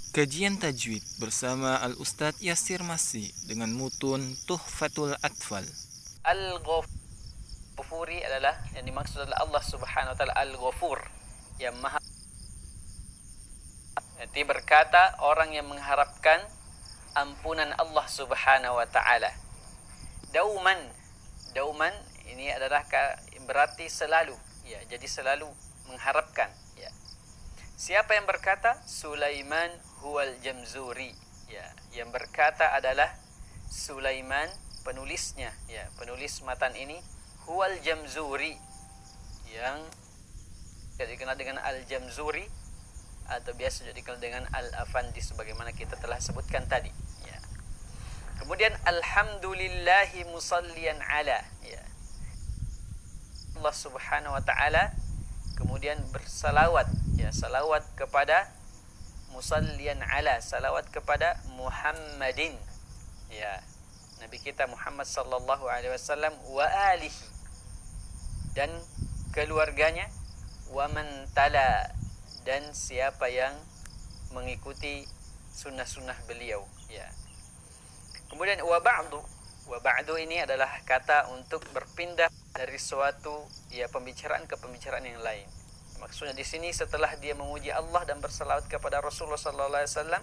Kajian Tajwid bersama Al-Ustadz Yasir Masih dengan mutun Tuhfatul Atfal. Al-Ghafuri adalah, yang dimaksud adalah Allah Subhanahu wa taala Al-Ghafur, yang Maha. Nanti berkata orang yang mengharapkan ampunan Allah Subhanahu wa taala. Dauman. Dauman ini adalah berarti selalu, ya. Jadi selalu mengharapkan, ya. Siapa yang berkata? Sulaiman huwal Jamzuri, ya. Yang berkata adalah Sulaiman, penulisnya, ya. Penulis matan ini huwal Jamzuri, yang dikenal dengan Al-Jamzuri atau biasa juga dikenal dengan Al-Afandi sebagaimana kita telah sebutkan tadi, ya. Kemudian alhamdulillahi musallian ala, ya. Allah Subhanahu wa taala kemudian bersalawat, ya, salawat kepada musallian ala, salawat kepada Muhammadin, ya, Nabi kita Muhammad sallallahu alaihi wasallam, wa alihi, dan keluarganya, wa man tala, dan siapa yang mengikuti sunnah-sunnah beliau, ya. Kemudian wa ba'du ini adalah kata untuk berpindah dari suatu, ya, pembicaraan ke pembicaraan yang lain. Maksudnya di sini setelah dia memuji Allah dan bersalawat kepada Rasulullah sallallahu alaihi wasallam,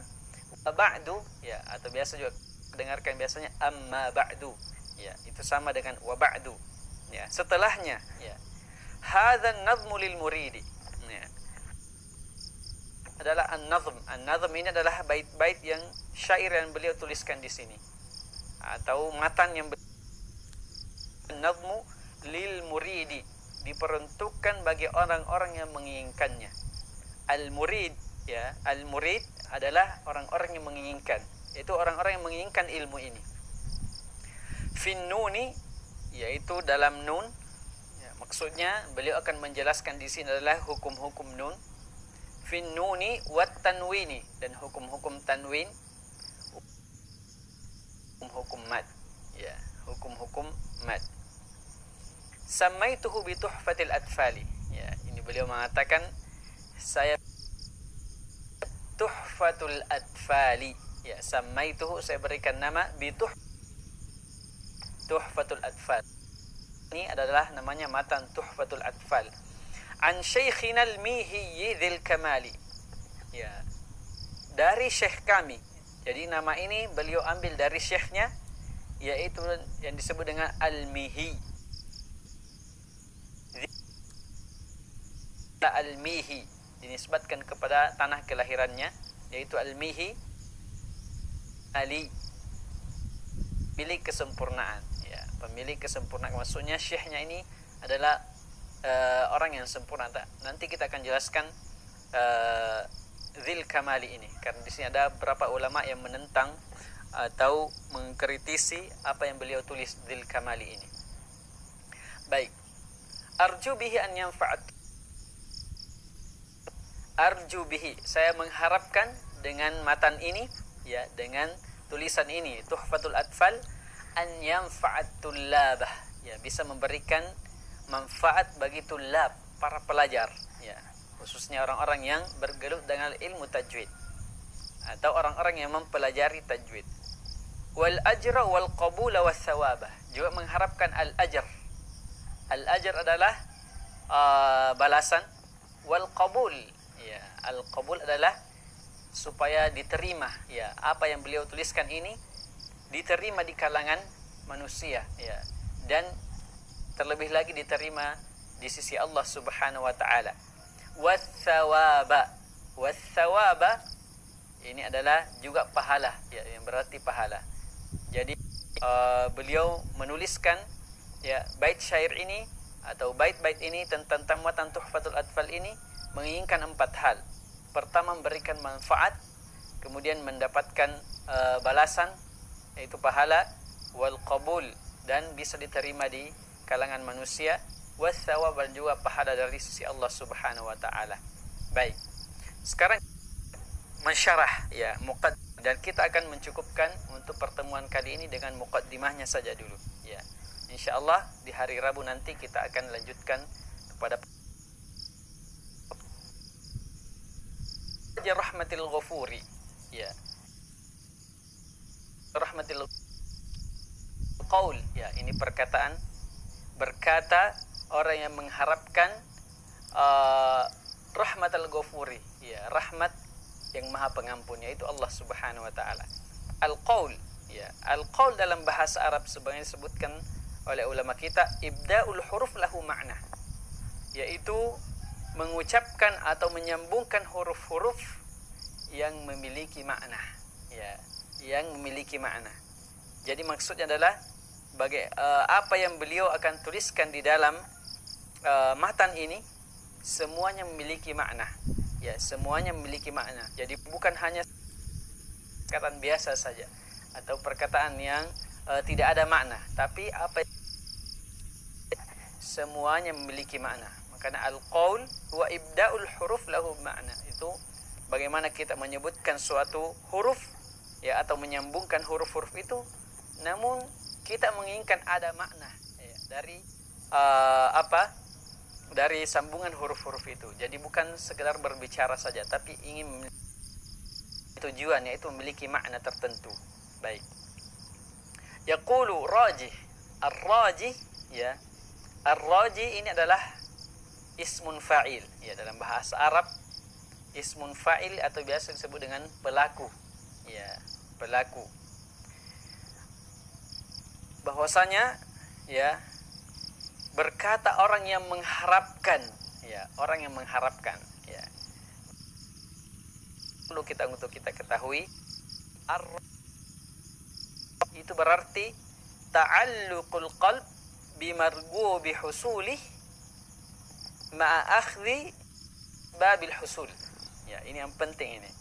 wa ba'du, ya, atau biasa juga dengarkan biasanya amma ba'du, ya, itu sama dengan wa ba'du, ya, setelahnya, ya. Hadzal nazmu lil muridi, ya, adalah an-nazm. An-nazm ini adalah bait-bait yang syair yang beliau tuliskan di sini, atau matan yang an-nazmu lil muridi, diperuntukkan bagi orang-orang yang menginginkannya. Al-murid, ya, al-murid adalah orang-orang yang menginginkan, yaitu orang-orang yang menginginkan ilmu ini. Fin nuni, yaitu dalam nun, ya, maksudnya beliau akan menjelaskan di sini adalah hukum-hukum nun. Fin nuni wat tanwini, dan hukum-hukum tanwin, hukum-hukum mad, ya, hukum-hukum mad. Samaituhu bi tuhfatil atfali, ya, ini beliau mengatakan saya tuhfatul atfali, ya, samaituhu, saya berikan nama bi tuhfatul atfal. Ini adalah namanya matan tuhfatul atfal an syaikhina al-Mihiyyi dzil kamali, ya, dari syekh kami. Jadi nama ini beliau ambil dari syekhnya, yaitu yang disebut dengan Al-Mihi. Al-Mihi dinisbatkan kepada tanah kelahirannya, yaitu Al-Mihi Ali, pemilik kesempurnaan, ya, pemilik kesempurnaan. Maksudnya syekhnya ini adalah orang yang sempurna. Nanti kita akan jelaskan Dzil Kamali ini, karena di sini ada beberapa ulama yang menentang atau mengkritisi apa yang beliau tulis Dzil Kamali ini. Baik. Arju bihi an yanfa'at. Arju bihi, saya mengharapkan dengan matan ini, ya, dengan tulisan ini Tuhfatul Atfal, an yanfa'at tullabah, ya, bisa memberikan manfaat bagi tullab, para pelajar, ya, khususnya orang-orang yang bergelut dengan ilmu tajwid atau orang-orang yang mempelajari tajwid. Wal ajra wal qabula was thawabah, juga mengharapkan al ajr. Al ajr adalah balasan, wal qabul, ya, al qabul adalah supaya diterima, ya, apa yang beliau tuliskan ini diterima di kalangan manusia, ya, dan terlebih lagi diterima di sisi Allah Subhanahu wa taala. Wathawaba, wathawaba ini adalah juga pahala, ya, yang berarti pahala. Jadi beliau menuliskan, ya, bait syair ini atau bait-bait ini tentang matan Tuhfatul Atfal ini menginginkan 4 hal. Pertama, memberikan manfaat, kemudian mendapatkan balasan, yaitu pahala, wal qabul, dan bisa diterima di kalangan manusia, wathawab, dan juga pahala dari sisi Allah Subhanahu wa taala. Baik. Sekarang mensyarah, ya, dan kita akan mencukupkan untuk pertemuan kali ini dengan muqaddimahnya saja dulu, ya. Insyaallah di hari Rabu nanti kita akan lanjutkan kepada rahmatil ghafuri, ya. Rahmatil qaul, ya, ini perkataan, berkata orang yang mengharapkan rahmatal ghafuri, ya, rahmat yang maha pengampun, yaitu Allah Subhanahu wa taala. Al-qaul, ya, al-qaul dalam bahasa Arab sebagaimana disebutkan oleh ulama kita, ibda'ul huruf lahu makna, yaitu mengucapkan atau menyambungkan huruf-huruf yang memiliki makna, ya, yang memiliki makna. Jadi maksudnya adalah apa yang beliau akan tuliskan di dalam matan ini semuanya memiliki makna, ya, semuanya memiliki makna. Jadi bukan hanya perkataan biasa saja atau perkataan yang tidak ada makna, tapi apa semuanya memiliki makna. Makanya al-qaul huwa ibda'ul huruf lahu makna, itu bagaimana kita menyebutkan suatu huruf, ya, atau menyambungkan huruf-huruf itu, namun kita menginginkan ada makna, ya, dari dari sambungan huruf-huruf itu. Jadi bukan sekedar berbicara saja, tapi ingin tujuannya itu memiliki makna tertentu. Baik. Yaqulu rajih. Ar-rajih, ya. Ar-rajih ini adalah ismun fa'il, ya, dalam bahasa Arab ismun fa'il atau biasa disebut dengan pelaku, ya, pelaku. Bahwasanya, ya, berkata orang yang mengharapkan, ya, orang yang mengharapkan, ya. Perlu untuk kita ketahui, itu berarti ta'alluqul qalb bimarghubi husulih ma'a akhdhi babil husul. Ya, ini yang penting ini.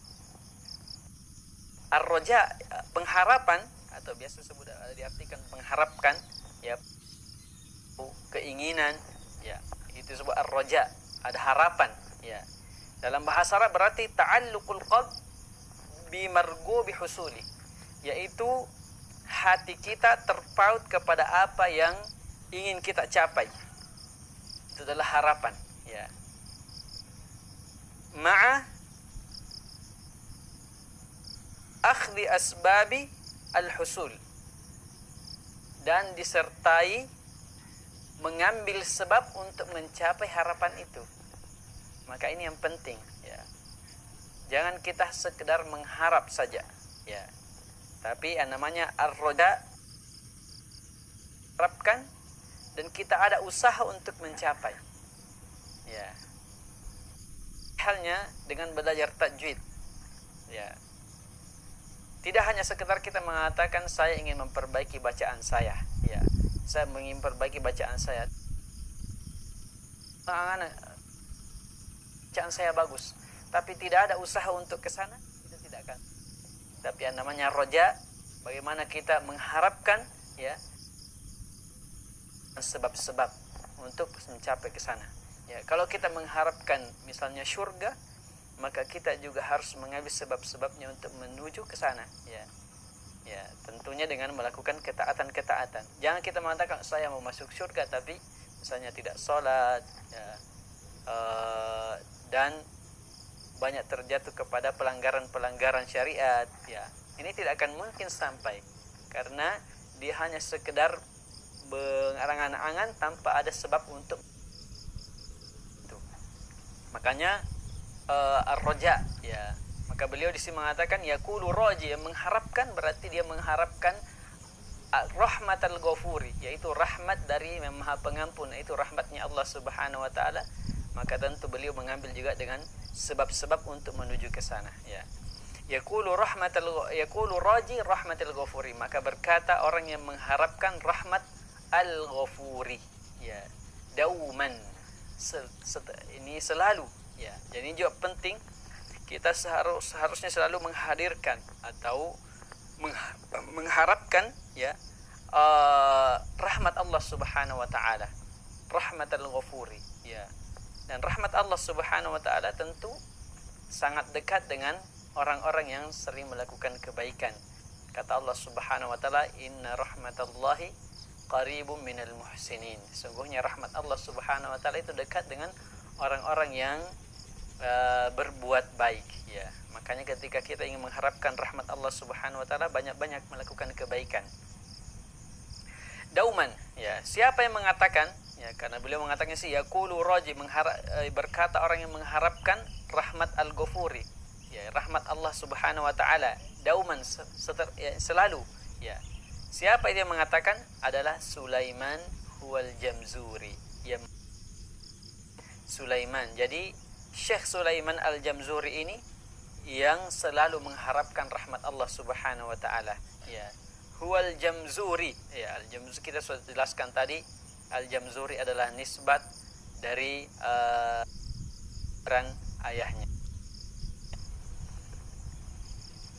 Ar-raja, pengharapan, atau biasa disebut diartikan mengharapkan, ya, keinginan, ya, itu disebut ar-raja, ada harapan, ya. Dalam bahasa Arab berarti ta'alluqul qalb bi marghubi husuli, yaitu hati kita terpaut kepada apa yang ingin kita capai. Itu adalah harapan, ya. Ma'a akhdhi asbabi al-husul, dan disertai mengambil sebab untuk mencapai harapan itu. Maka ini yang penting, ya. Jangan kita sekedar mengharap saja, ya. Tapi yang namanya ar-raja, harapkan dan kita ada usaha untuk mencapai, ya. Halnya dengan belajar tajwid, ya. Tidak hanya sekedar kita mengatakan saya ingin memperbaiki bacaan saya, ya, saya ingin memperbaiki bacaan saya, bacaan saya bagus, tapi tidak ada usaha untuk ke sana, itu tidak akan. Tapi yang namanya roja, bagaimana kita mengharapkan, ya, sebab-sebab untuk mencapai ke sana. Ya, kalau kita mengharapkan misalnya surga, maka kita juga harus mengambil sebab-sebabnya untuk menuju ke sana, ya. Ya, tentunya dengan melakukan ketaatan-ketaatan. Jangan kita mengatakan saya mau masuk surga tapi misalnya tidak sholat, ya, dan banyak terjatuh kepada pelanggaran-pelanggaran syariat, ya. Ini tidak akan mungkin sampai karena dia hanya sekedar berangan-angan tanpa ada sebab untuk itu. Makanya ar-raja, ya. Maka beliau di sini mengatakan yaqulu raji, yang mengharapkan berarti dia mengharapkan rahmatal ghafuri, yaitu rahmat dari yang Maha Pengampun, yaitu rahmatnya Allah Subhanahu wa taala. Maka tentu beliau mengambil juga dengan sebab-sebab untuk menuju ke sana, ya. Yaqulu raji rahmatal ghafuri, maka berkata orang yang mengharapkan rahmat al-ghafuri, ya, dauman, ini selalu, ya. Jadi juga penting kita seharusnya selalu menghadirkan atau mengharapkan, ya, rahmat Allah Subhanahu wa taala, rahmatul ghafuri, ya. Dan rahmat Allah Subhanahu wa taala tentu sangat dekat dengan orang-orang yang sering melakukan kebaikan. Kata Allah Subhanahu wa taala, inna rahmatallahi qaribum minal muhsinin. Sungguhnya rahmat Allah Subhanahu wa taala itu dekat dengan orang-orang yang berbuat baik, ya. Makanya ketika kita ingin mengharapkan rahmat Allah Subhanahu wa taala, banyak-banyak melakukan kebaikan. Dauman, ya. Siapa yang mengatakan, ya, karena beliau mengatakan sih yaqulu raji, berkata orang yang mengharapkan rahmat al-Ghafuri, ya, rahmat Allah Subhanahu wa taala, dauman, selalu, ya. Siapa yang mengatakan? Adalah Sulaiman huwal Jamzuri, ya. Sulaiman. Jadi Syekh Sulaiman Al-Jamzuri ini yang selalu mengharapkan rahmat Allah Subhanahu wa taala, ya. Huwal Jamzuri, ya. Al-Jamzuri kita sudah jelaskan tadi, Al-Jamzuri adalah nisbat dari ayahnya.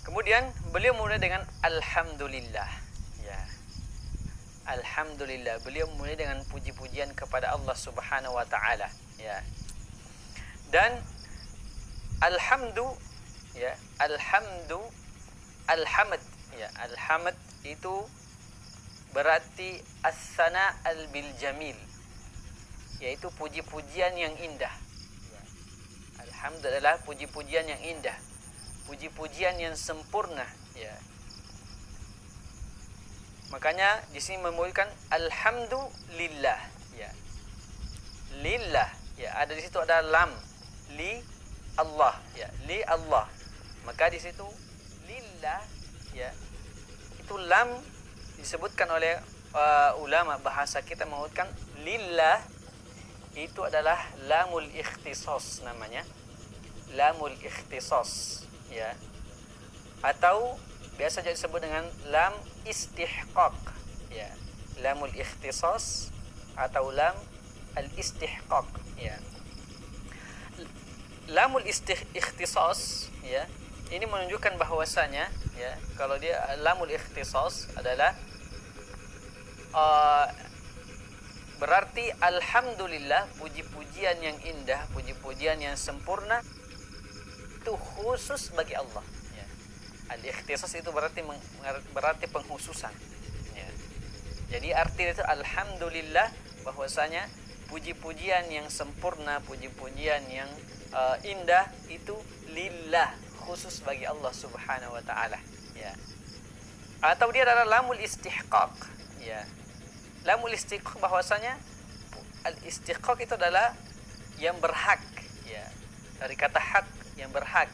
Kemudian beliau mulai dengan alhamdulillah, ya. Alhamdulillah, beliau mulai dengan puji-pujian kepada Allah Subhanahu wa taala, ya. Dan alhamdu, ya, alhamd, ya, alhamd itu berarti as-sana al-bil jamil, yaitu puji-pujian yang indah, ya. Alhamd adalah puji-pujian yang indah, puji-pujian yang sempurna, ya. Makanya di sini memulakan alhamdulillah, ya. Lillah, ya, ada di situ ada lam, li Allah, ya, li Allah. Maka di situ lillah, ya, itu lam disebutkan oleh ulama bahasa kita mengatakan lillah itu adalah lamul ikhtisas namanya. Lamul ikhtisas, ya. Atau biasa juga disebut dengan lam istihqaq, ya. Lamul ikhtisas atau lam al-istihqaq, ya. Lamul ikhtisas, ya, ini menunjukkan bahwasanya, ya, kalau dia lamul ikhtisas adalah berarti alhamdulillah, puji-pujian yang indah, puji-pujian yang sempurna itu khusus bagi Allah, ya. Al-ikhtisas itu berarti penghususan, ya. Jadi arti itu alhamdulillah, bahwasanya puji-pujian yang sempurna, puji-pujian yang indah itu lillah, khusus bagi Allah Subhanahu wa taala, ya. Atau dia adalah lamul istihqaq, ya. Lamul istihqaq bahwasanya al-istihqaq itu adalah yang berhak, ya. Dari kata hak, yang berhak.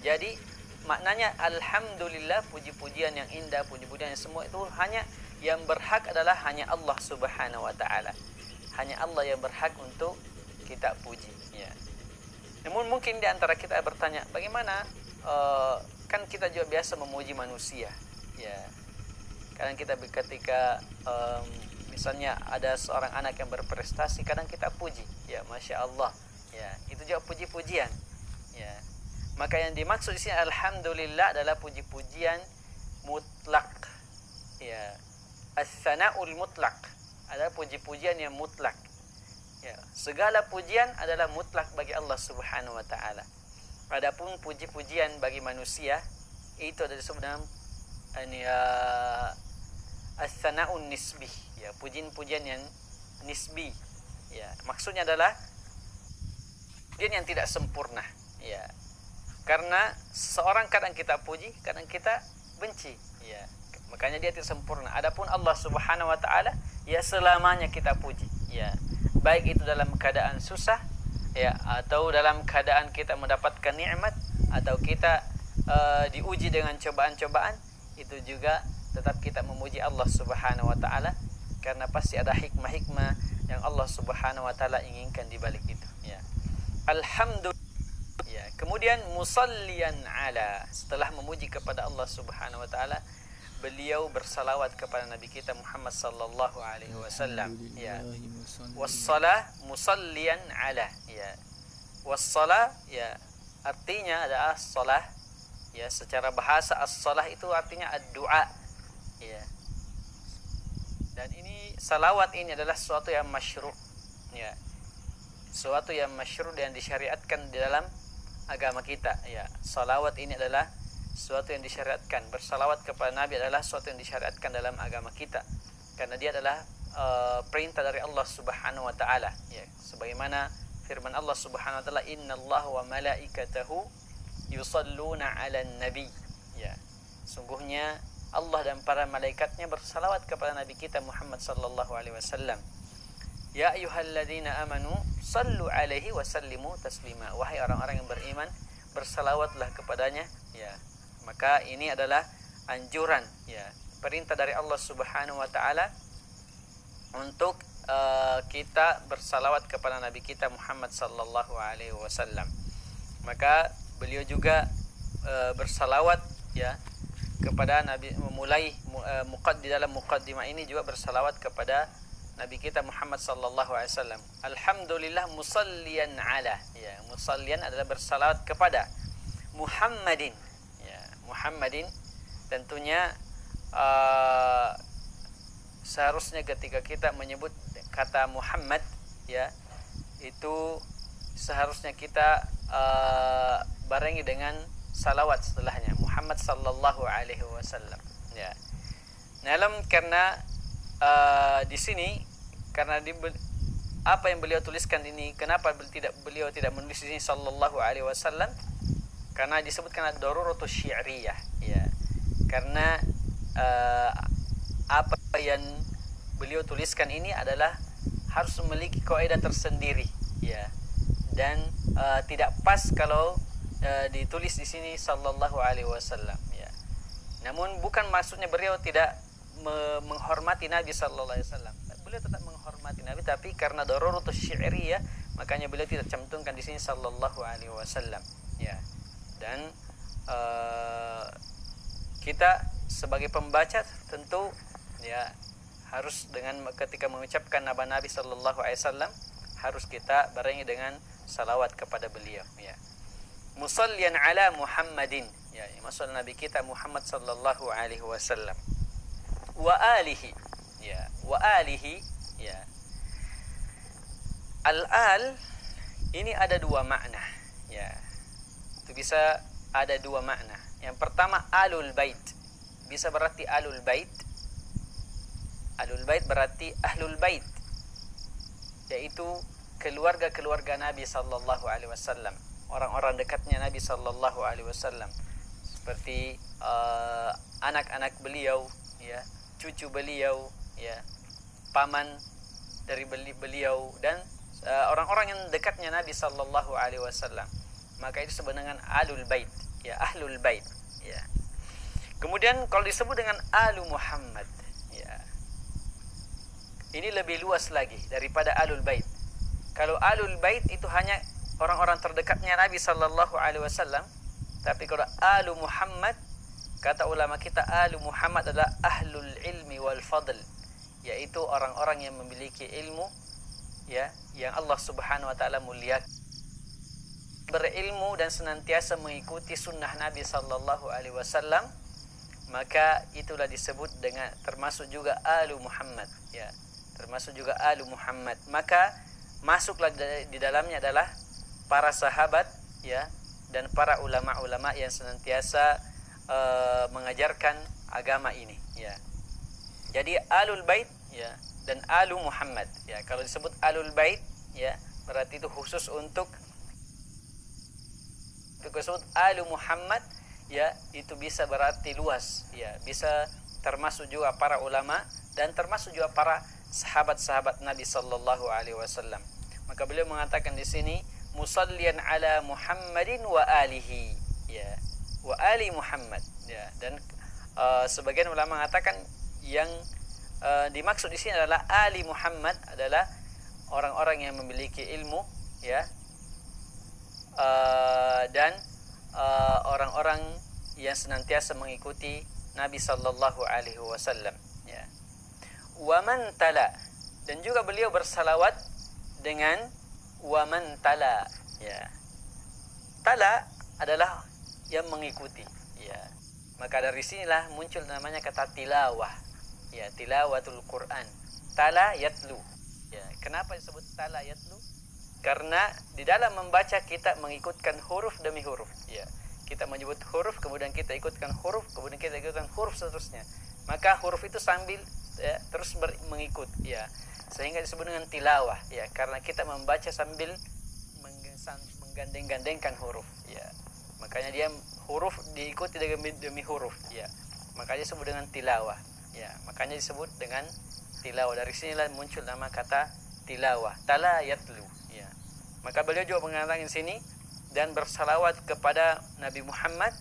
Jadi maknanya alhamdulillah, puji-pujian yang indah, puji-pujian yang semua itu hanya yang berhak adalah hanya Allah Subhanahu wa taala. Hanya Allah yang berhak untuk kita puji, ya. Namun mungkin di antara kita bertanya, bagaimana kan kita juga biasa memuji manusia, ya. Kadang kita ketika misalnya ada seorang anak yang berprestasi, kadang kita puji, ya, masya Allah, ya. Itu juga puji-pujian, ya. Maka yang dimaksud di sini alhamdulillah adalah puji-pujian mutlak, ya. As-sana'ul mutlak adalah puji-pujian yang mutlak, ya. Segala pujian adalah mutlak bagi Allah Subhanahu wa taala. Adapun puji-pujian bagi manusia itu ada disebut dalam as-sana'un nisbi, ya, pujian-pujian yang nisbi, ya. Maksudnya adalah pujian yang tidak sempurna, ya. Karena seorang kadang kita puji, kadang kita benci, ya. Makanya dia tidak sempurna. Adapun Allah Subhanahu wa taala, ya, selamanya kita puji, ya. Baik itu dalam keadaan susah, ya, atau dalam keadaan kita mendapatkan nikmat, atau kita diuji dengan cobaan-cobaan, itu juga tetap kita memuji Allah Subhanahu wa taala, karena pasti ada hikmah-hikmah yang Allah Subhanahu wa taala inginkan di balik itu, ya. Alhamdulillah, ya. Kemudian musallian ala, setelah memuji kepada Allah Subhanahu wa taala, beliau bersalawat kepada Nabi kita Muhammad sallallahu alaihi wasallam, ya. Wassalah musallian ala, ya. Wassalah, ya, artinya adalah salah, ya. Secara bahasa as-salah itu artinya ad-du'a, ya. Dan ini salawat ini adalah sesuatu yang masyru', ya. Sesuatu yang masyru' dan disyariatkan di dalam agama kita, ya. Salawat ini adalah sesuatu yang disyariatkan. Bersalawat kepada Nabi adalah sesuatu yang disyariatkan dalam agama kita, karena dia adalah perintah dari Allah Subhanahu wa taala, ya. Sebagaimana firman Allah Subhanahu wa taala, innallaha wa malaikatahu yusalluna 'alan nabi. Ya. Sungguhnya Allah dan para malaikatnya bersalawat kepada nabi kita Muhammad sallallahu alaihi wasallam. Ya ayyuhalladzina amanu sallu alaihi wa sallimu taslima. Wahai orang-orang yang beriman, bersalawatlah kepadanya. Ya. Maka ini adalah anjuran, ya, perintah dari Allah Subhanahu wa taala untuk kita bersalawat kepada nabi kita Muhammad sallallahu alaihi wasallam. Maka beliau juga bersalawat, ya, kepada nabi, memulai di dalam muqaddimah ini juga bersalawat kepada nabi kita Muhammad sallallahu alaihi wasallam. Alhamdulillah musalliyan ala, ya, musalliyan adalah bersalawat kepada Muhammadin, ya, Muhammadin. Tentunya seharusnya ketika kita menyebut kata Muhammad, ya, itu seharusnya kita barengi dengan salawat setelahnya, Muhammad sallallahu alaihi wasallam, ya. Karena di sini, karena apa yang beliau tuliskan ini, kenapa beliau tidak menulis di sini sallallahu alaihi wasallam? Karena disebutkan daruratus syi'riyah, ya. Karena apa yang beliau tuliskan ini adalah harus memiliki kaidah tersendiri, ya, dan tidak pas kalau ditulis di sini sallallahu alaihi wasallam, ya. Namun bukan maksudnya beliau tidak menghormati Nabi sallallahu alaihi wasallam. Beliau tetap menghormati Nabi, tapi karena daruratus syi'riyah makanya beliau tidak cantumkan di sini sallallahu alaihi wasallam, ya. Dan kita sebagai pembaca tentu, ya, harus dengan ketika mengucapkan nama Nabi sallallahu alaihi wasallam harus kita barengi dengan salawat kepada beliau, ya. Musalliyan ala Muhammadin, ya, maksud Nabi kita Muhammad sallallahu alaihi wasallam. Wa alihi, ya, wa alihi, ya. Al-al ini ada dua makna, ya. Itu bisa ada dua makna. Yang pertama alul bait, bisa berarti alul bait. Alul bait berarti ahlul bait, yaitu keluarga-keluarga Nabi sallallahu alaihi wasallam, orang-orang dekatnya Nabi sallallahu alaihi wasallam, seperti anak-anak beliau, ya, cucu beliau, ya, paman dari beliau, dan orang-orang yang dekatnya Nabi sallallahu alaihi wasallam. Maka itu disebut dengan alul bait, ya, ahlul bait, ya. Kemudian kalau disebut dengan alu Muhammad, ya, ini lebih luas lagi daripada alul bait. Kalau alul bait itu hanya orang-orang terdekatnya Nabi sallallahu alaihi wasallam, tapi kalau alu Muhammad, kata ulama kita, alu Muhammad adalah ahlul ilmi wal fadl, yaitu orang-orang yang memiliki ilmu, ya, yang Allah Subhanahu wa taala muliakan, berilmu dan senantiasa mengikuti sunnah Nabi sallallahu alaihi wasallam, maka itulah disebut dengan termasuk juga alu Muhammad, ya, termasuk juga alu Muhammad. Maka masuklah di dalamnya adalah para sahabat, ya, dan para ulama-ulama yang senantiasa mengajarkan agama ini, ya. Jadi alul bait, ya, dan alu Muhammad, ya. Kalau disebut alul bait, ya, berarti itu khusus untuk disebut alu Muhammad, ya, itu bisa berarti luas, ya, bisa termasuk juga para ulama dan termasuk juga para sahabat-sahabat Nabi sallallahu alaihi wasallam. Maka beliau mengatakan di sini musalliyan ala Muhammadin wa alihi, ya, wa ali Muhammad, ya. Dan sebagian ulama mengatakan yang dimaksud di sini adalah ali Muhammad adalah orang-orang yang memiliki ilmu, ya, dan orang-orang yang senantiasa mengikuti Nabi sallallahu alaihi wasallam, ya. Wa man tala, dan juga beliau bersalawat dengan wa man tala, ya. Tala adalah yang mengikuti, ya. Maka dari sinilah muncul namanya kata tilawah, ya, tilawatul Quran. Tala yatlu, ya. Kenapa disebut tala yatlu? Karena di dalam membaca kita mengikutkan huruf demi huruf, ya. Kita menyebut huruf, kemudian kita ikutkan huruf, kemudian kita ikutkan huruf seterusnya. Maka huruf itu sambil, ya, terus mengikut, ya, sehingga disebut dengan tilawah, ya, karena kita membaca sambil menggandeng-gandengkan huruf, ya. Makanya dia huruf diikuti demi huruf, ya. Makanya disebut dengan tilawah, ya. Makanya disebut dengan tilawah. Dari sinilah muncul nama kata tilawah, tala yatlu, ya. Maka beliau juga mengatakan di sini dan bersalawat kepada Nabi Muhammad,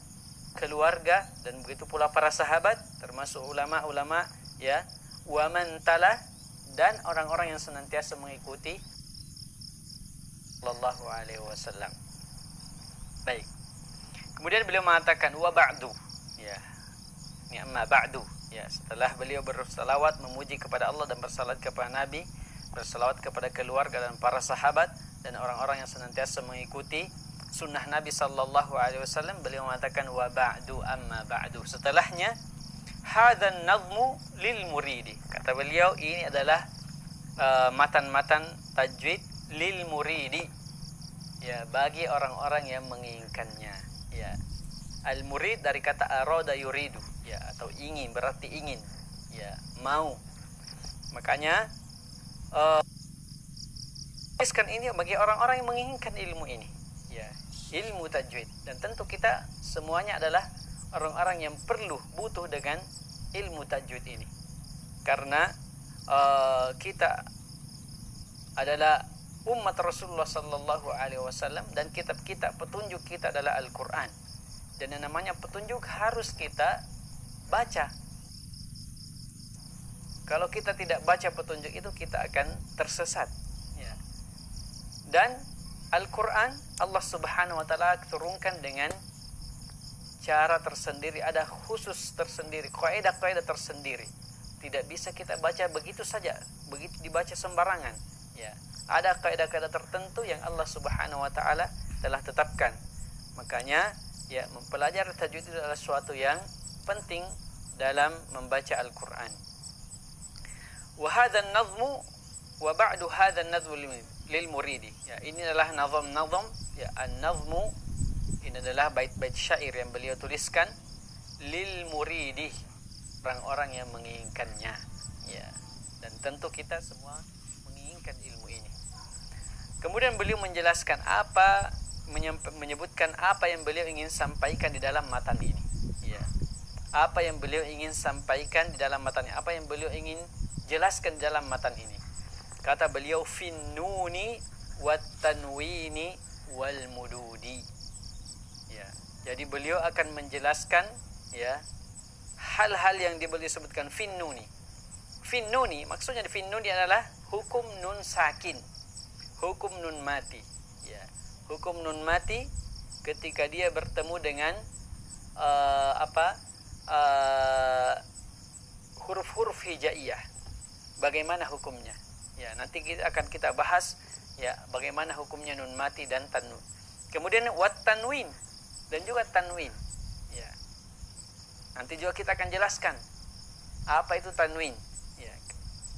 keluarga, dan begitu pula para sahabat, termasuk ulama-ulama, ya, wa man tala, dan orang-orang yang senantiasa mengikuti sallallahu alaihi wasallam. Baik. Kemudian beliau mengatakan wa ba'du, ya. Ini amma ba'du, ya, setelah beliau bersalawat memuji kepada Allah dan bersalawat kepada Nabi, bersalawat kepada keluarga dan para sahabat dan orang-orang yang senantiasa mengikuti sunnah Nabi sallallahu alaihi wasallam, beliau mengatakan wa ba'du amma ba'du. Setelahnya hadzan nazmu lil muridi. Kata beliau ini adalah matan-matan tajwid lil muridi, ya, bagi orang-orang yang menginginkannya, ya. Al murid dari kata arada yuridu, ya, atau ingin, berarti ingin, ya, mau. Makanya tuliskan ini bagi orang-orang yang menginginkan ilmu ini, ya, ilmu tajwid. Dan tentu kita semuanya adalah orang-orang yang butuh dengan ilmu tajwid ini, karena kita adalah umat Rasulullah sallallahu alaihi wasallam dan kitab-kitab petunjuk kita adalah Al-Qur'an. Dan yang namanya petunjuk harus kita baca. Kalau kita tidak baca petunjuk itu, kita akan tersesat, ya. Dan Al-Qur'an Allah Subhanahu wa taala turunkan dengan cara tersendiri, ada khusus tersendiri, kaidah-kaidah tersendiri. Tidak bisa kita baca begitu saja, begitu dibaca sembarangan, ya. Ada kaidah-kaidah tertentu yang Allah Subhanahu wa taala telah tetapkan. Makanya, ya, mempelajari tajwid itu adalah sesuatu yang penting dalam membaca Al-Qur'an. Wa hadzal nazmu wa ba'du hadzal nazmu lil muridi. Ya, ini adalah nazam-nazam, ya, an-nazmu ini adalah bait-bait syair yang beliau tuliskan lil muridi, orang-orang yang menginginkannya, ya. Dan tentu kita semua menginginkan ilmu ini. Kemudian beliau menjelaskan menyebutkan apa yang beliau ingin sampaikan di dalam matan ini, ya. Apa yang beliau ingin sampaikan di dalam matan ini, apa yang beliau ingin jelaskan di dalam matan ini. Kata beliau fin nuni wat tanwini wal mududi, ya. Jadi beliau akan menjelaskan, ya, hal-hal yang beliau sebutkan fin nuni. Fin nuni maksudnya fin nuni adalah hukum nun sakin, hukum nun mati, ya. Hukum nun mati ketika dia bertemu dengan huruf-huruf hijaiyah, bagaimana hukumnya, ya. Nanti kita bahas, ya, bagaimana hukumnya nun mati dan tanwin. Kemudian wat tanwin dan juga tanwin, ya. Nanti juga kita akan jelaskan apa itu tanwin, ya,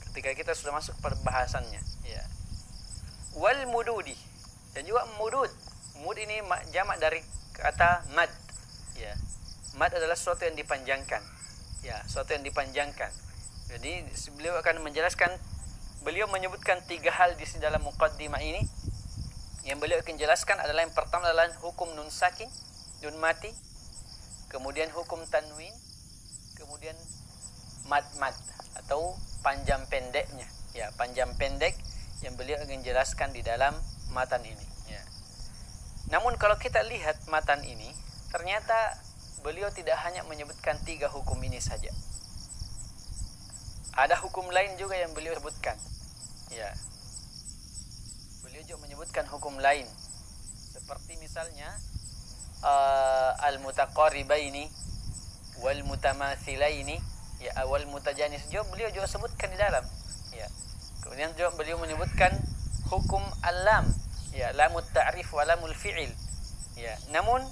ketika kita sudah masuk pada bahasannya, ya. Wal mududi dan juga mudud. Mud ini jamak dari kata mad, ya. Mad adalah sesuatu yang dipanjangkan, ya, sesuatu yang dipanjangkan. Jadi beliau akan menjelaskan, beliau menyebutkan 3 hal di dalam muqaddimah ini. Yang beliau akan jelaskan adalah yang pertama adalah hukum nun sakin, nun mati, kemudian hukum tanwin, kemudian mad atau panjang pendeknya, ya, panjang pendek yang beliau ingin jelaskan di dalam matan ini, ya. Namun kalau kita lihat matan ini, ternyata beliau tidak hanya menyebutkan 3 hukum ini saja. Ada hukum lain juga yang beliau sebutkan, ya. Beliau juga menyebutkan hukum lain, seperti misalnya al-mutaqaribaini wal mutamathilaini, ya, wal mutajanis, juga beliau juga sebutkan di dalam, ya. Kemudian juga beliau menyebutkan hukum al-lam, ya, lamut ta'rif wa lamul fi'il, ya. Namun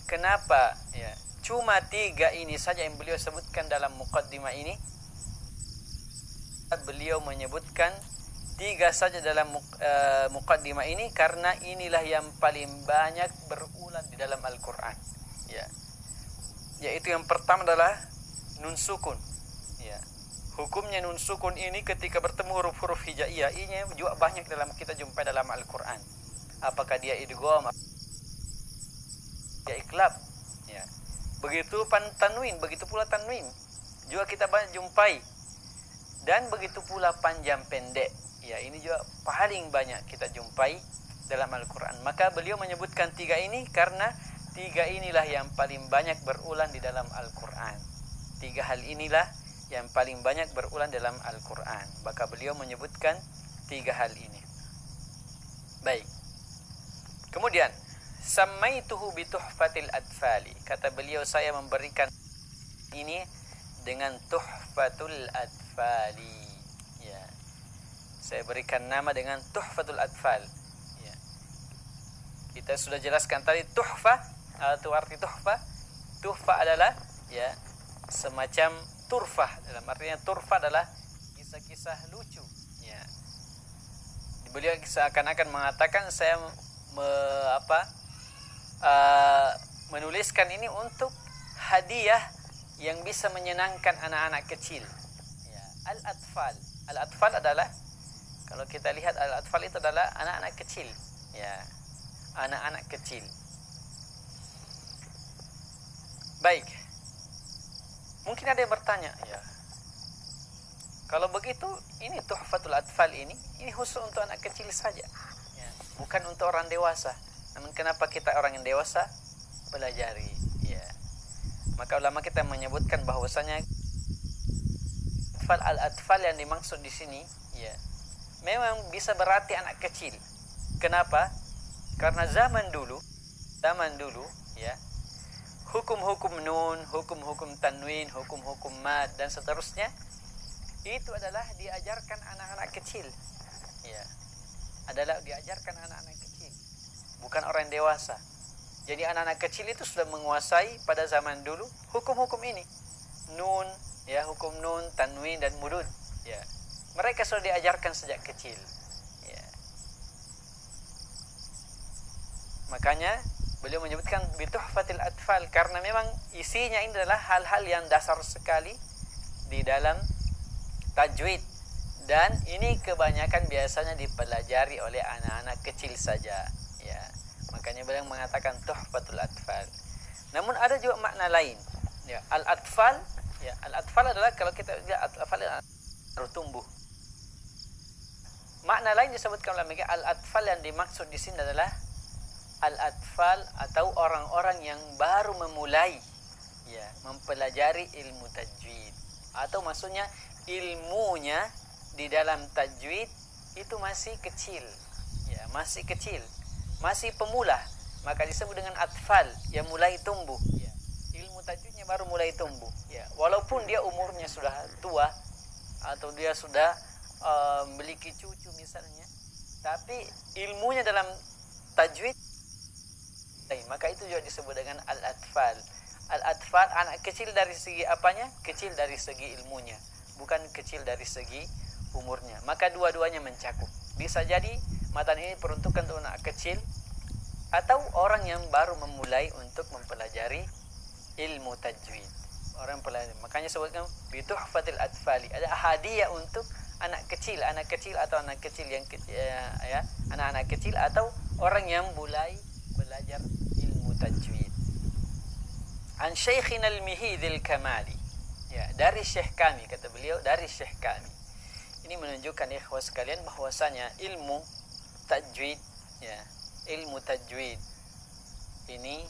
kenapa, ya, cuma 3 ini saja yang beliau sebutkan dalam muqaddimah ini? Beliau menyebutkan 3 saja dalam muqaddimah ini karena inilah yang paling banyak berulang di dalam Al-Qur'an, ya. Yaitu yang pertama adalah nun sukun, ya. Hukumnya nun sukun ini ketika bertemu huruf-huruf hijaiyah ini juga banyak kita jumpai dalam Al-Qur'an. apakah dia idgham, dia iklab, ya. Begitu tanwin, begitu pula tanwin juga kita banyak jumpai, dan begitu pula panjang pendek, ya, ini juga paling banyak kita jumpai dalam Al-Quran. Maka beliau menyebutkan tiga ini karena tiga inilah yang paling banyak berulang di dalam Al-Quran. Tiga hal inilah yang paling banyak berulang dalam Al-Quran. Maka beliau menyebutkan tiga hal ini. Baik. Kemudian, samaituhu bituhfatil atfali. Kata beliau, saya memberikan ini dengan tuhfatul atfali. Ya. Saya berikan nama dengan tuhfatul atfal. Ya. Kita sudah jelaskan tadi tuhfa atau arti tuhfa. Tuhfa adalah, ya, semacam turfah. Dalam artinya turfa adalah kisah-kisah lucu. Ya. Beliau seakan-akan mengatakan saya menuliskan ini untuk hadiah yang bisa menyenangkan anak-anak kecil. Ya. Al-atfal. Al-atfal adalah, kalau kita lihat al-atfal itu adalah anak-anak kecil. Ya. Anak-anak kecil. Baik. Mungkin ada yang bertanya, ya, kalau begitu ini tuhfatul atfal ini khusus untuk anak kecil saja, ya, bukan untuk orang dewasa. Namun kenapa kita orang yang dewasa pelajari? Ya. Maka ulama kita menyebutkan bahwasanya al-atfal yang dimaksud di sini, ya, memang bisa berarti anak kecil. Kenapa? Karena zaman dulu, ya, hukum-hukum nun, hukum-hukum tanwin, hukum-hukum mad dan seterusnya itu adalah diajarkan anak-anak kecil. Ya. Adalah diajarkan anak-anak kecil, bukan orang dewasa. Jadi anak-anak kecil itu sudah menguasai pada zaman dulu hukum-hukum ini. Nun, ya, hukum nun, tanwin dan mudud. Ya. Mereka sudah diajarkan sejak kecil. Ya. Makanya beliau menyebutkan bituhfatil atfal karena memang isinya ini adalah hal-hal yang dasar sekali di dalam tajwid, dan ini kebanyakan biasanya dipelajari oleh anak-anak kecil saja. Ya. Makanya beliau mengatakan tuhfatul atfal. Namun ada juga makna lain. Ya, al-atfal, ya, al-atfal adalah kalau kita lihat al-atfal baru tumbuh. Makna lain disebutkan oleh mereka, al-atfal yang dimaksud di sini adalah al-atfal atau orang-orang yang baru memulai, ya, mempelajari ilmu tajwid, atau maksudnya ilmunya di dalam tajwid itu masih kecil, ya, masih kecil, masih pemula, maka disebut dengan atfal yang mulai tumbuh. Ya. Ilmu tajwidnya baru mulai tumbuh. Ya. Walaupun dia umurnya sudah tua atau dia sudah memiliki cucu misalnya, tapi ilmunya dalam tajwid, maka itu juga disebut dengan al-atfal. Al-atfal anak kecil dari segi apanya? Kecil dari segi ilmunya, bukan kecil dari segi umurnya. Maka dua-duanya mencakup. Bisa jadi matan ini peruntukan untuk anak kecil atau orang yang baru memulai untuk mempelajari ilmu tajwid. Orang pelajari. Makanya sebutkan bituhfatil atfali. Ada hadiah untuk anak kecil atau anak kecil yang kecil, ya, anak-anak kecil atau orang yang mulai belajar ilmu tajwid. An Syekhina al-Mihidil Kamali. Ya, dari syekh kami, kata beliau, dari syekh kami. Ini menunjukkan ikhwas sekalian bahwasanya ilmu tajwid, ya, ilmu tajwid ini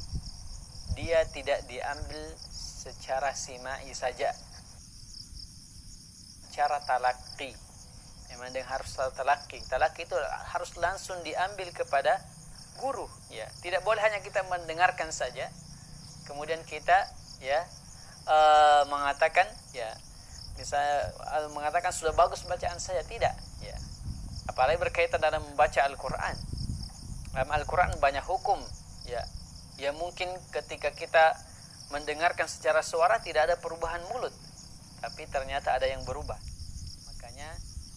dia tidak diambil secara simai saja, cara talaki. Memang harus talaki. Talaki itu harus langsung diambil kepada guru, ya. Tidak boleh hanya kita mendengarkan saja kemudian kita, ya, mengatakan, ya, misalnya mengatakan sudah bagus bacaan saya, tidak, ya. Apalagi berkaitan dalam membaca Al-Quran. Dalam Al-Quran banyak hukum, ya. Ya mungkin ketika kita mendengarkan secara suara tidak ada perubahan mulut, tapi ternyata ada yang berubah. Makanya,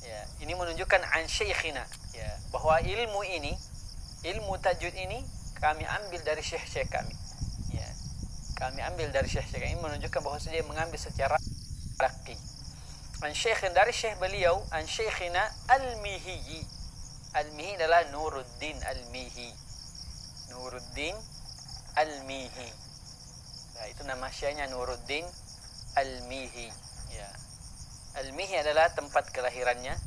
ya, ini menunjukkan an syekhina, ya, bahwa ilmu ini, ilmu tajwid ini kami ambil dari syekh-syekh kami. Ya. Kami ambil dari syekh-syekh ini menunjukkan bahwa dia mengambil secara laki. An syekhin, dari syekh beliau, an syekhina al-Mihiyi. Al-Mihi adalah Nuruddin Al-Mihi. Nuruddin Al-Mihi. Ya, itu nama syekhnya Nuruddin Al-Mihi. Ya. Al-Mihi adalah tempat kelahirannya,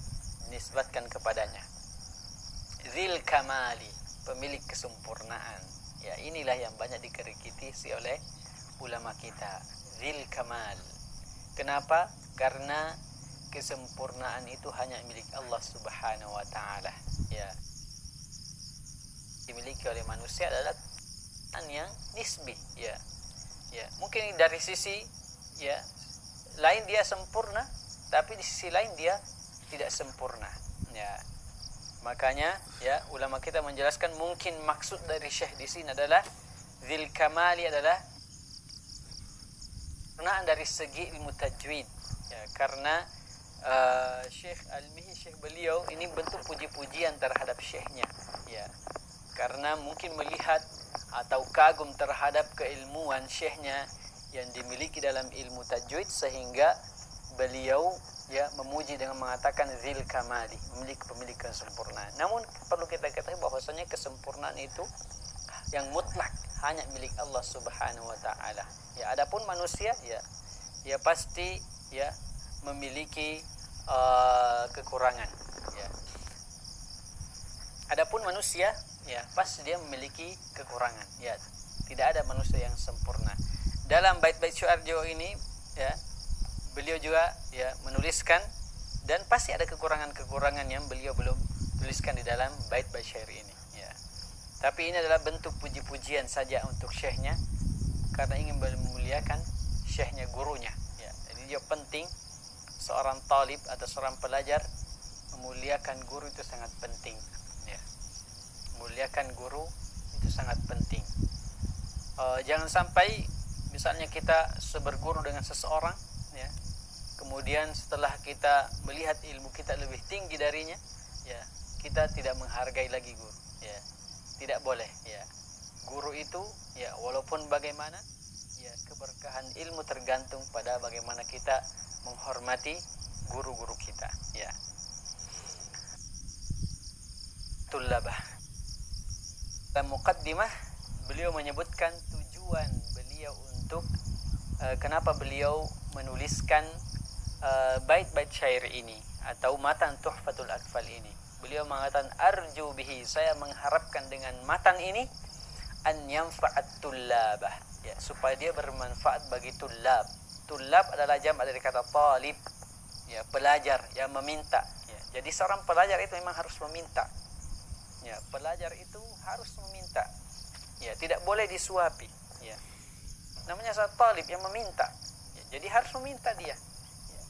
dinisbatkan kepadanya. Zil Kamali, pemilik kesempurnaan. Ya, inilah yang banyak dikritisi oleh ulama kita. Zil Kamal. Kenapa? Karena kesempurnaan itu hanya milik Allah Subhanahu wa taala. Ya. Dimiliki oleh manusia adalah yang nisbi, ya. Ya, mungkin dari sisi ya lain dia sempurna, tapi di sisi lain dia tidak sempurna. Ya. Makanya ya ulama kita menjelaskan mungkin maksud dari Syekh di sini adalah Zil Kamali adalah sempurnaan dari segi ilmu tajwid. Ya, karena Syekh Al-Mihi, Syekh beliau ini bentuk puji-pujian terhadap syekhnya. Ya. Karena mungkin melihat atau kagum terhadap keilmuan syekhnya yang dimiliki dalam ilmu tajwid, sehingga beliau ya memuji dengan mengatakan Zil Kamali, memiliki pemilik kesempurnaan. Namun perlu kita ketahui bahwasanya kesempurnaan itu yang mutlak hanya milik Allah Subhanahu wa taala. Ya, adapun manusia ya pasti ya memiliki kekurangan, ya. Adapun manusia ya pasti dia memiliki kekurangan, ya. Tidak ada manusia yang sempurna. Dalam bait-bait syair Jawa ini ya beliau juga ya menuliskan, dan pasti ada kekurangan-kekurangan yang beliau belum tuliskan di dalam bait-bait syair ini, ya. Tapi ini adalah bentuk puji-pujian saja untuk syekhnya, karena ingin memuliakan syekhnya, gurunya, ya. Jadi dia penting seorang talib atau seorang pelajar memuliakan guru, itu sangat penting, ya. Memuliakan guru itu sangat penting. Jangan sampai misalnya kita berguru dengan seseorang, ya, kemudian setelah kita melihat ilmu kita lebih tinggi darinya, ya, kita tidak menghargai lagi guru, ya. Tidak boleh, ya. Guru itu ya walaupun bagaimana, ya, keberkahan ilmu tergantung pada bagaimana kita menghormati guru-guru kita, ya. Tullabah. Dalam muqaddimah beliau menyebutkan tujuan beliau untuk kenapa beliau menuliskan bait-bait syair ini atau matan Tuhfatul Atfal ini. Beliau mengatakan arju bihi, saya mengharapkan dengan matan ini an yanfa'at tullabah, ya, supaya dia bermanfaat bagi tullab. Tullab adalah jam' dari kata talib, ya, pelajar yang meminta, ya. Jadi seorang pelajar itu memang harus meminta, ya. Pelajar itu harus meminta, ya, tidak boleh disuapi, ya. Namanya seorang talib yang meminta, ya, jadi harus meminta dia, ya.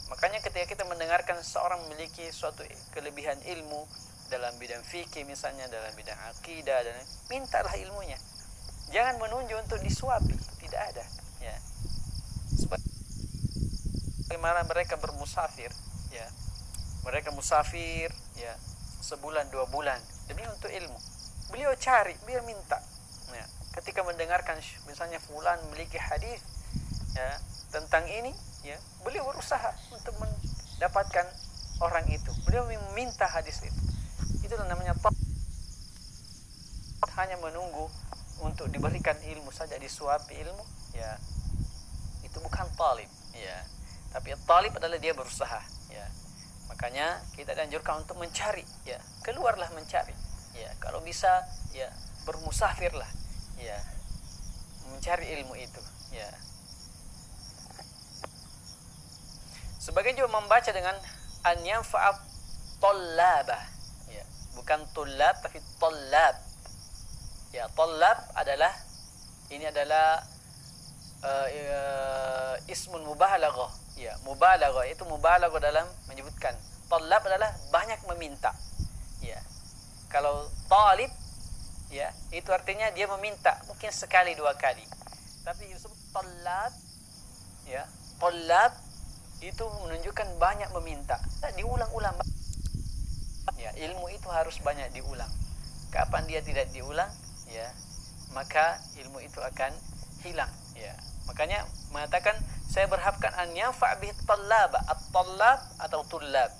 Makanya ketika kita mendengarkan seorang memiliki suatu kelebihan ilmu dalam bidang fikih misalnya, dalam bidang akidah, dan mintalah ilmunya, jangan menunjuk untuk disuapi, tidak ada, ya. Bagaimana mereka bermusafir, ya, mereka musafir, ya, sebulan 2 bulan demi untuk ilmu, beliau cari, beliau minta, ya. Ketika mendengarkan misalnya fulan memiliki hadis, ya, tentang ini, ya, beliau berusaha untuk mendapatkan orang itu, beliau meminta hadis itu. Itulah namanya hanya menunggu untuk diberikan ilmu saja, disuapi ilmu, ya, itu bukan talib, ya. Tapi talib adalah dia berusaha, ya. Makanya kita dianjurkan untuk mencari, ya, keluarlah mencari, ya, kalau bisa, ya, bermusafirlah, ya, mencari ilmu itu, ya. Sebagian juga membaca dengan an yanfa'at tullabah, ya, bukan tullab tapi tullab, ya. Tullab adalah ini adalah ismun mubalaghah, ya, mubalaghah itu mubalaghah dalam menyebutkan. Tullab adalah banyak meminta, ya. Kalau talib, ya, itu artinya dia meminta mungkin sekali 2 kali. Tapi disebut tullab, ya, tullab itu menunjukkan banyak meminta, diulang-ulang, ya. Ilmu itu harus banyak diulang. Kapan dia tidak diulang, ya, maka ilmu itu akan hilang, ya. Makanya mengatakan saya berharapkan an yanfa' bih tullab, at-tullab atau tullab.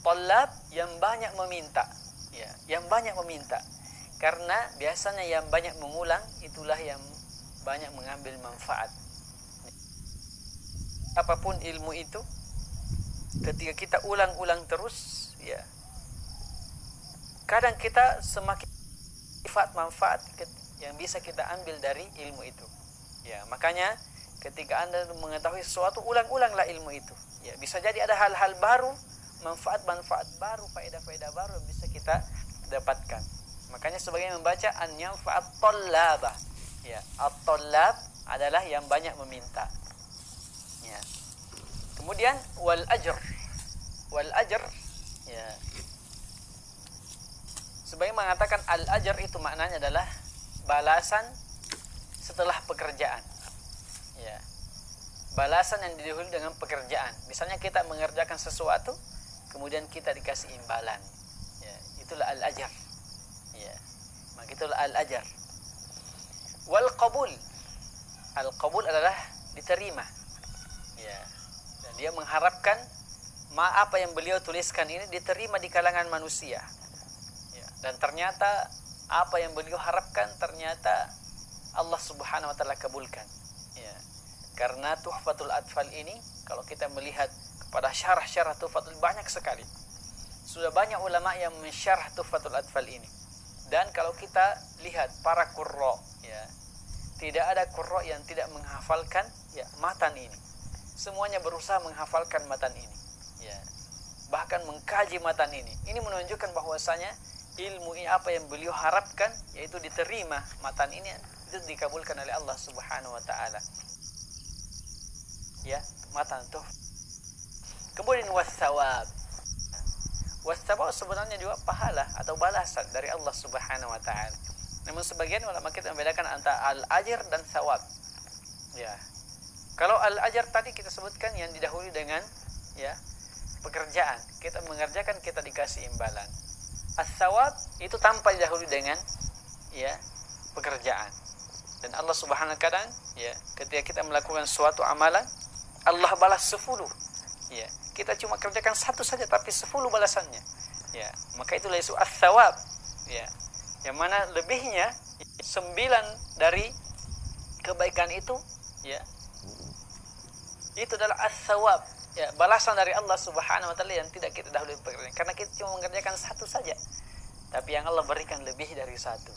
Tullab yang banyak meminta, Ya, yang banyak meminta. Karena biasanya yang banyak mengulang itulah yang banyak mengambil manfaat. Apapun ilmu itu, ketika kita ulang-ulang terus, ya, kadang kita semakin manfaat yang bisa kita ambil dari ilmu itu. Ya, makanya ketika Anda mengetahui sesuatu, ulang-ulanglah ilmu itu. Ya, bisa jadi ada hal-hal baru, manfaat-manfaat baru, faedah-faedah baru yang bisa kita dapatkan. Makanya sebagian membaca an yanfa'at tallabah. Ya, at-tallab adalah yang banyak meminta. Ya. Kemudian wal ajr. Wal ajr, ya. Sebagian mengatakan al ajr itu maknanya adalah balasan setelah pekerjaan. Ya. Balasan yang didahului dengan pekerjaan. Misalnya kita mengerjakan sesuatu, kemudian kita dikasih imbalan. Ya, itulah al ajr. Ya. Maka itulah al ajr. Wal qabul. Al qabul adalah diterima. Ya. Dan dia mengharapkan apa yang beliau tuliskan ini diterima di kalangan manusia. Ya. Dan ternyata apa yang beliau harapkan ternyata Allah Subhanahu wa taala kabulkan. Ya. Karena Tuhfatul Atfal ini kalau kita melihat kepada syarah-syarah Tuhfatul banyak sekali. Sudah banyak ulama yang mensyarah Tuhfatul Atfal ini. Dan kalau kita lihat para qurra, ya, tidak ada qurra yang tidak menghafalkan ya matan ini. Semuanya berusaha menghafalkan matan ini. Ya. Bahkan mengkaji matan ini. Ini menunjukkan bahwasanya ilmu ini apa yang beliau harapkan yaitu diterima matan ini itu dikabulkan oleh Allah Subhanahu wa taala. Ya, matan tuh. Kemudian was-sawab. Was-sawab sebenarnya juga pahala atau balasan dari Allah Subhanahu wa taala. Namun sebagian ulama kita membedakan antara al-ajr dan sawab. Ya. Kalau al-ajr tadi kita sebutkan yang didahului dengan ya pekerjaan. Kita mengerjakan kita dikasih imbalan. As-sawab itu tanpa didahului dengan ya pekerjaan. Dan Allah Subhanahu kadang ya ketika kita melakukan suatu amalan Allah balas 10. Ya, kita cuma kerjakan satu saja tapi 10 balasannya. Ya, maka itulah isu as-sawab. Ya. Yang mana lebihnya 9 dari kebaikan itu ya. Itu adalah as-sawab. Ya, balasan dari Allah Subhanahu wa taala yang tidak kita dahului pekerjaan. Karena kita cuma mengerjakan satu saja. Tapi yang Allah berikan lebih dari satu.